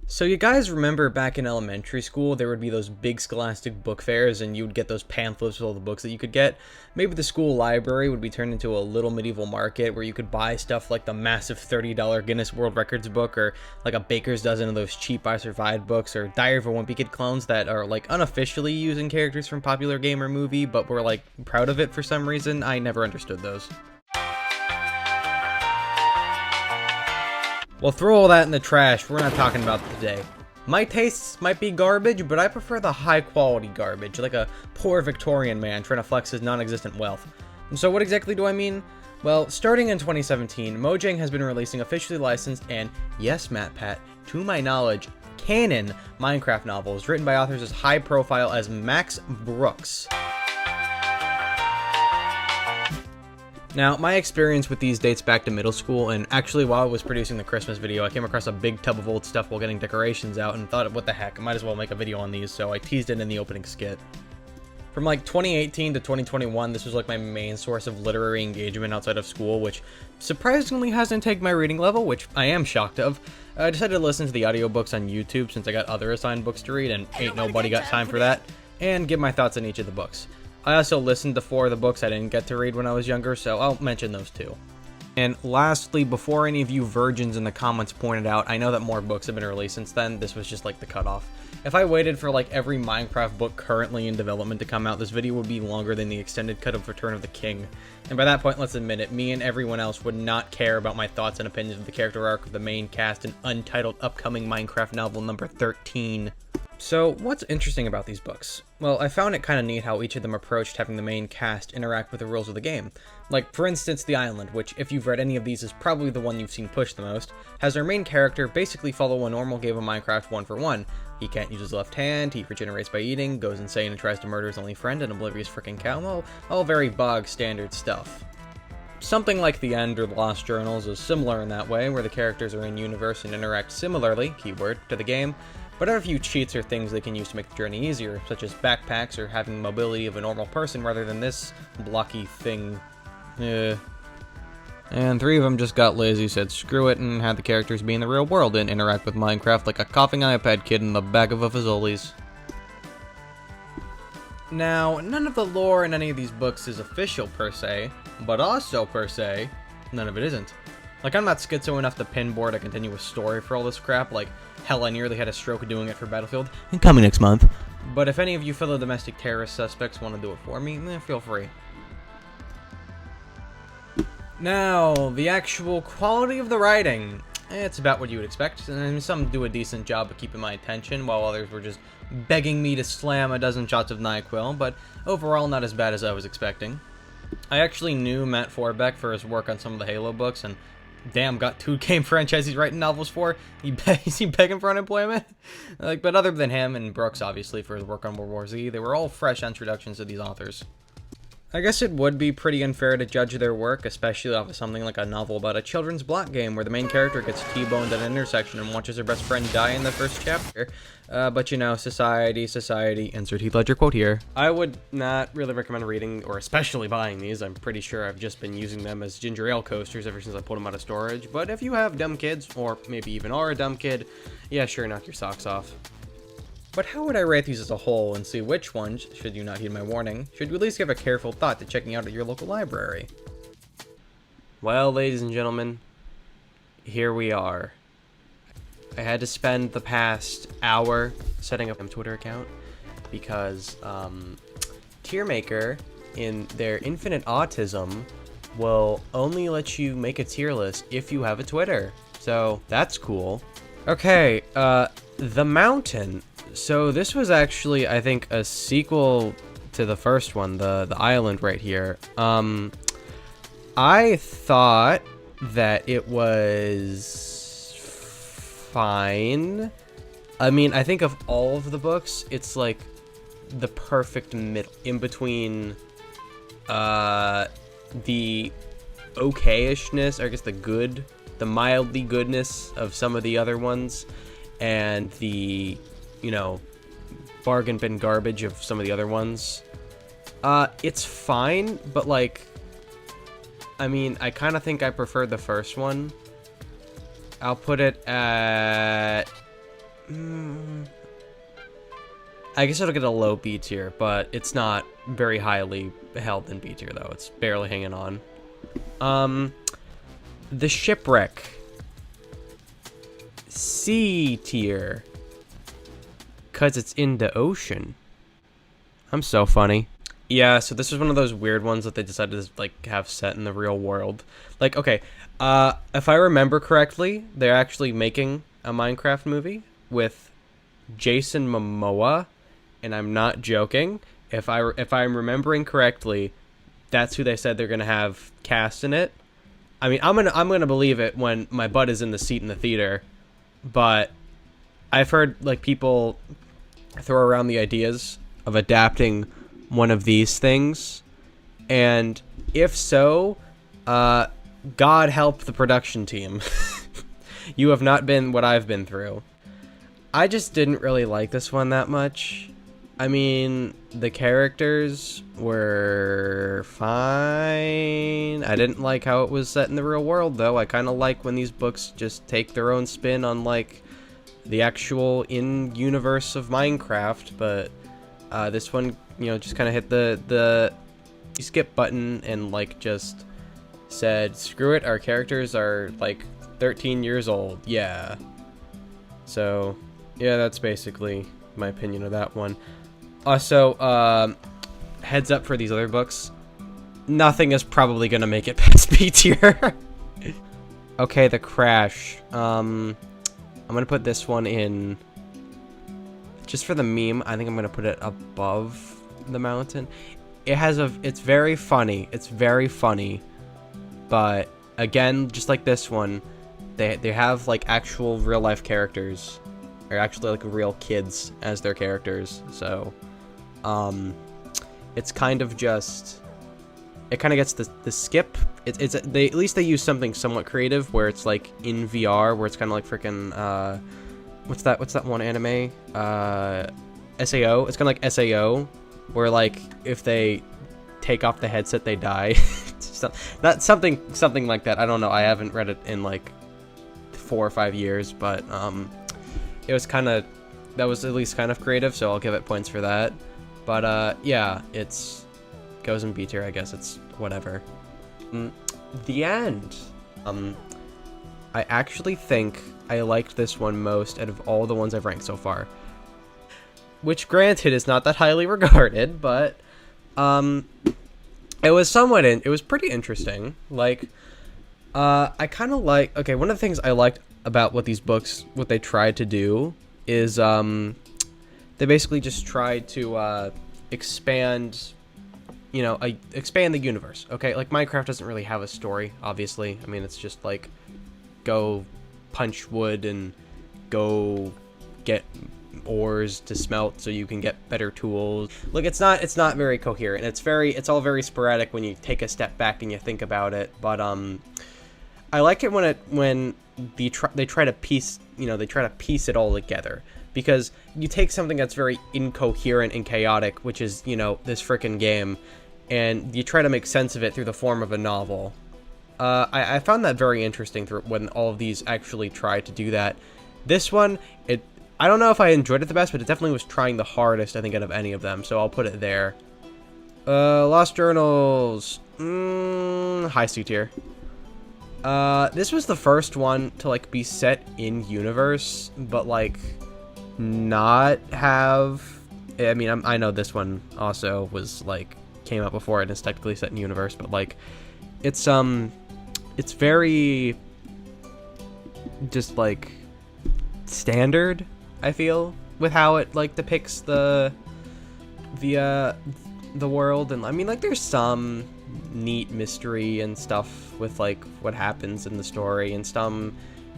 So you guys remember back in elementary school, there would be those big scholastic book fairs and you would get those pamphlets with all the books that you could get? Maybe the school library would be turned into a little medieval market where you could buy stuff like the massive $30 Guinness World Records book, or like a baker's dozen of those cheap I Survived books, or Diary of a Wimpy Kid clones that are like unofficially using characters from popular game or movie, but we're like proud of it for some reason. I never understood those. Well, throw all that in the trash. We're not talking about it today. My tastes might be garbage, but I prefer the high-quality garbage, like a poor Victorian man trying to flex his non-existent wealth. And so what exactly do I mean? Well, starting in 2017, Mojang has been releasing officially licensed and, yes, MatPat, to my knowledge, canon Minecraft novels written by authors as high-profile as Max Brooks. Now, my experience with these dates back to middle school, and actually while I was producing the Christmas video, I came across a big tub of old stuff while getting decorations out and thought, what the heck, I might as well make a video on these, so I teased it in the opening skit. From like 2018 to 2021, this was like my main source of literary engagement outside of school, which surprisingly hasn't taken my reading level, which I am shocked of. I decided to listen to the audiobooks on YouTube since I got other assigned books to read, and ain't nobody got time for that, and give my thoughts on each of the books. I also listened to 4 of the books I didn't get to read when I was younger, so I'll mention those too. And lastly, before any of you virgins in the comments pointed out, I know that more books have been released since then. This was just like the cutoff. If I waited for like every Minecraft book currently in development to come out, this video would be longer than the extended cut of Return of the King. And by that point, let's admit it, me and everyone else would not care about my thoughts and opinions of the character arc of the main cast in untitled upcoming Minecraft novel number 13. So, what's interesting about these books? Well, I found it kind of neat how each of them approached having the main cast interact with the rules of the game. Like, for instance, The Island, which, if you've read any of these, is probably the one you've seen pushed the most, has our main character basically follow a normal game of Minecraft 1-for-1. He can't use his left hand, he regenerates by eating, goes insane and tries to murder his only friend, an oblivious frickin' cow, all very bog standard stuff. Something like The End or The Lost Journals is similar in that way, where the characters are in-universe and interact similarly, keyword, to the game, but have a few cheats or things they can use to make the journey easier, such as backpacks or having mobility of a normal person rather than this blocky thing. And 3 of them just got lazy, said screw it, and had the characters be in the real world and interact with Minecraft like a coughing iPad kid in the back of a Fazoli's. Now, none of the lore in any of these books is official per se, but also per se, none of it isn't. Like, I'm not schizo enough to pinboard a continuous story for all this crap, like, hell, I nearly had a stroke doing it for Battlefield, and coming next month. But if any of you fellow domestic terrorist suspects want to do it for me, feel free. Now, the actual quality of the writing, it's about what you would expect, and some do a decent job of keeping my attention, while others were just begging me to slam a dozen shots of NyQuil, but overall not as bad as I was expecting. I actually knew Matt Forbeck for his work on some of the Halo books, and damn, got 2 game franchises he's writing novels for. Is he begging for unemployment? But other than him and Brooks, obviously, for his work on World War Z, they were all fresh introductions to these authors. I guess it would be pretty unfair to judge their work, especially off of something like a novel about a children's block game where the main character gets T-boned at an intersection and watches her best friend die in the first chapter. But you know, society, insert Heath Ledger quote here. I would not really recommend reading, or especially buying these. I'm pretty sure I've just been using them as ginger ale coasters ever since I pulled them out of storage. But if you have dumb kids, or maybe even are a dumb kid, yeah, sure, knock your socks off. But how would I rate these as a whole, and see which ones, should you not heed my warning, should you at least give a careful thought to checking out at your local library? Well, ladies and gentlemen, here we are. I had to spend the past hour setting up a Twitter account because Tiermaker, in their infinite autism, will only let you make a tier list if you have a Twitter. So that's cool. Okay, The Mountain. So this was actually, I think, a sequel to the first one, the island right here. I thought that it was fine. I mean, I think of all of the books, it's like the perfect middle in between the okay-ishness, or I guess the mildly goodness of some of the other ones, and the, you know, bargain bin garbage of some of the other ones. It's fine, but like, I mean, I kind of think I prefer the first one. I'll put it at I guess it'll get a low B tier, but it's not very highly held in B tier, though. It's barely hanging on. The Shipwreck. C tier. Because it's in the ocean. I'm so funny. Yeah, so this was one of those weird ones that they decided to, like, have set in the real world. Like, okay, if I remember correctly, they're actually making a Minecraft movie with Jason Momoa. And I'm not joking. If I'm remembering correctly, that's who they said they're gonna have cast in it. I mean, I'm gonna believe it when my butt is in the seat in the theater. But I've heard like people throw around the ideas of adapting one of these things, and if so, God help the production team. You have not been what I've been through. I just didn't really like this one that much. I mean, the characters were fine. I didn't like how it was set in the real world, though. I kind of like when these books just take their own spin on, like, the actual in-universe of Minecraft, but this one, you know, just kind of hit the skip button and, like, just said, screw it, our characters are, like, 13 years old. Yeah. So, yeah, that's basically my opinion of that one. Also, heads up for these other books. Nothing is probably gonna make it past B tier. Okay, The Crash. I'm gonna put this one in. Just for the meme, I think I'm gonna put it above the mountain. It's very funny. It's very funny. But again, just like this one, they have like actual real life characters, or actually like real kids as their characters. So, it's kind of just, it kind of gets the skip. At least they use something somewhat creative where it's like in VR, where it's kind of like freaking what's that one anime, SAO. It's kind of like SAO, where like if they take off the headset they die. That's something like that. I don't know. I haven't read it in like 4 or 5 years, but it was kind of, that was at least kind of creative, so I'll give it points for that. But yeah, goes in B tier, I guess. It's whatever. The End. I actually think I liked this one most out of all the ones I've ranked so far. Which, granted, is not that highly regarded, but it was it was pretty interesting. Like, I kind of like, okay, one of the things I liked about what they tried to do is, they basically just tried to, expand, you know, expand the universe, okay? Like, Minecraft doesn't really have a story, obviously. I mean, it's just, like, go punch wood and go get ores to smelt so you can get better tools. Look, it's not very coherent. It's all very sporadic when you take a step back and you think about it. But I like it when they try to piece it all together, because you take something that's very incoherent and chaotic, which is, you know, this frickin' game, and you try to make sense of it through the form of a novel. I found that very interesting when all of these actually tried to do that. This one, I don't know if I enjoyed it the best, but it definitely was trying the hardest, I think, out of any of them, so I'll put it there. Lost Journals. High C tier. This was the first one to, like, be set in universe, but, like, not have... I mean, I know this one also was, like, came out before and is technically set in universe, but, like, it's very just, like, standard, I feel, with how it, like, depicts the world. And I mean, like, there's some neat mystery and stuff with, like, what happens in the story, and some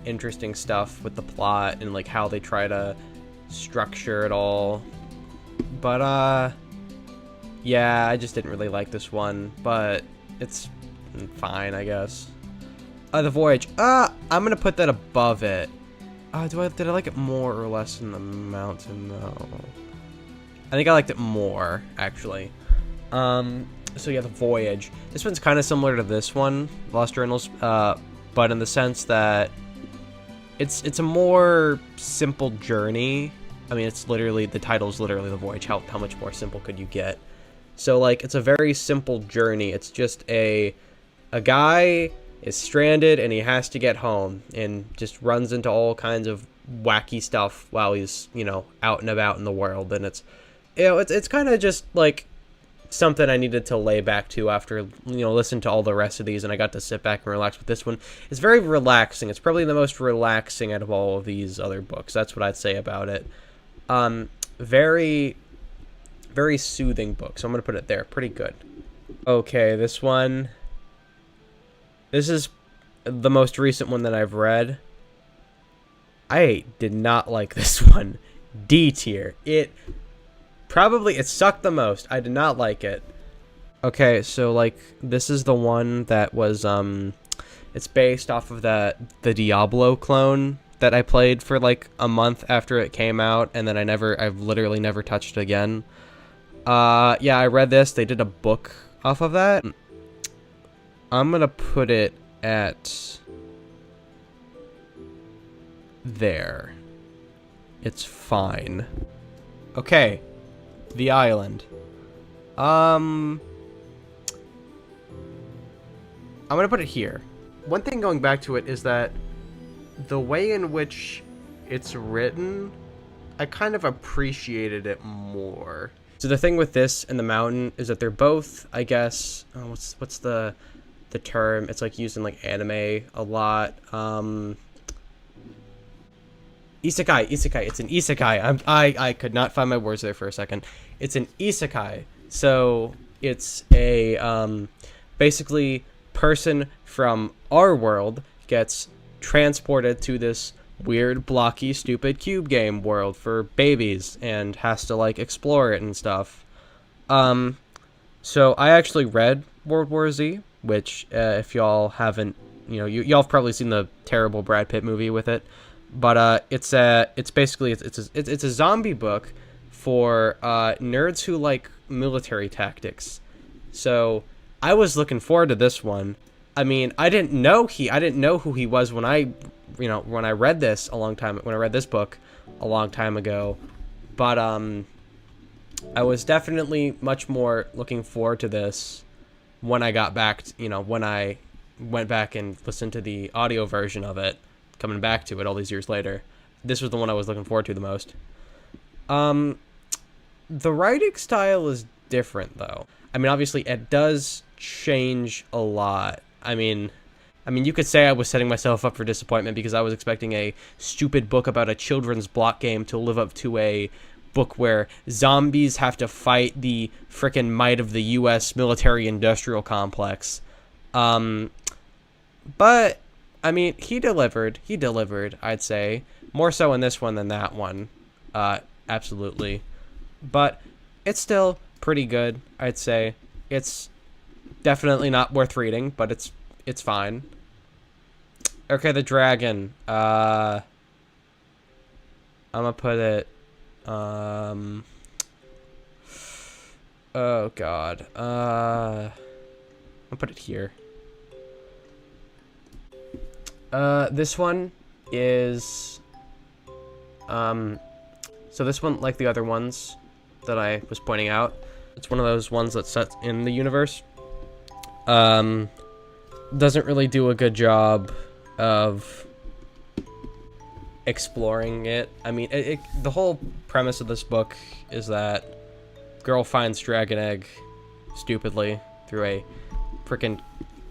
interesting stuff with the plot and, like, how they try to structure it all. But yeah, I just didn't really like this one, but it's fine, I guess. The Voyage. I'm gonna put that above it. Did I like it more or less than the Mountain, though? I think I liked it more, actually. So yeah, The Voyage. This one's kind of similar to this one, Lost Journals, but in the sense that it's a more simple journey. I mean, it's literally, the title's literally The Voyage. How much more simple could you get? So, like, it's a very simple journey. It's just a guy is stranded and he has to get home and just runs into all kinds of wacky stuff while he's, you know, out and about in the world. And it's, you know, it's kind of just like something I needed to lay back to after, you know, listen to all the rest of these, and I got to sit back and relax with this one. It's very relaxing. It's probably the most relaxing out of all of these other books. That's what I'd say about it. Very, very soothing book. So I'm going to put it there. Pretty good. Okay, this one. This is the most recent one that I've read. I did not like this one. D tier. It sucked the most. I did not like it. Okay, so like this is the one that was it's based off of the Diablo clone that I played for like a month after it came out, and then I've literally never touched it again. Yeah, I read this. They did a book off of that. I'm gonna put it at there. It's fine. Okay. The Island. I'm gonna put it here. One thing going back to it is that the way in which it's written, I kind of appreciated it more. So the thing with this and The Mountain is that they're both, I guess, what's the term? It's like used in like anime a lot. Isekai. It's an isekai. I could not find my words there for a second. It's an isekai. So it's a basically person from our world gets transported to this weird, blocky, stupid cube game world for babies and has to like explore it and stuff. So I actually read World War Z, which if y'all haven't, you know, y'all have probably seen the terrible Brad Pitt movie with it. But it's basically a zombie book for nerds who like military tactics. So I was looking forward to this one. I mean, I didn't know who he was when I read this book a long time ago. But I was definitely much more looking forward to this when I got back, when I went back and listened to the audio version of it. Coming back to it all these years later, this was the one I was looking forward to the most. The writing style is different, though. I mean, obviously, it does change a lot. I mean, you could say I was setting myself up for disappointment because I was expecting a stupid book about a children's block game to live up to a book where zombies have to fight the frickin' might of the U.S. military-industrial complex. But I mean, he delivered, I'd say. More so in this one than that one. Absolutely. But it's still pretty good, I'd say. It's definitely not worth reading, but it's fine. Okay, the dragon. I'm gonna put it, oh god. I'll put it here. This one is, so this one, like the other ones that I was pointing out, it's one of those ones that's set in the universe. Doesn't really do a good job of exploring it. I mean, the whole premise of this book is that girl finds dragon egg stupidly through a frickin'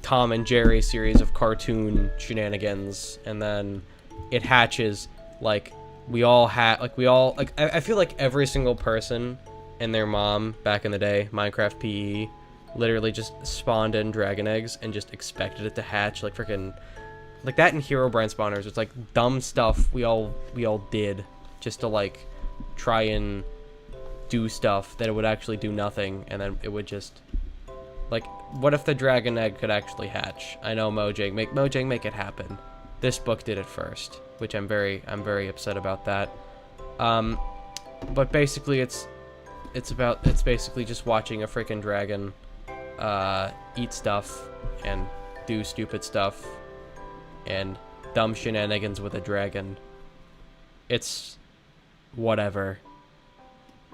Tom and Jerry series of cartoon shenanigans, and then it hatches I feel like every single person and their mom back in the day, Minecraft PE, literally just spawned in dragon eggs and just expected it to hatch, like freaking, like that in Herobrine spawners. It's like dumb stuff we all did just to like try and do stuff that it would actually do nothing, and then it would just, like, what if the dragon egg could actually hatch? I know Mojang, make it happen. This book did it first, which I'm very upset about that. But basically it's basically just watching a freaking dragon eat stuff and do stupid stuff, and dumb shenanigans with a dragon. It's whatever.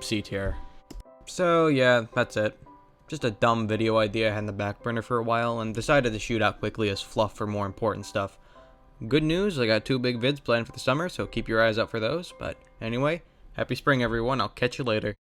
C tier. So yeah, that's it. Just a dumb video idea I had in the back burner for a while, and decided to shoot out quickly as fluff for more important stuff. Good news, I got 2 big vids planned for the summer, so keep your eyes out for those. But anyway, happy spring everyone, I'll catch you later.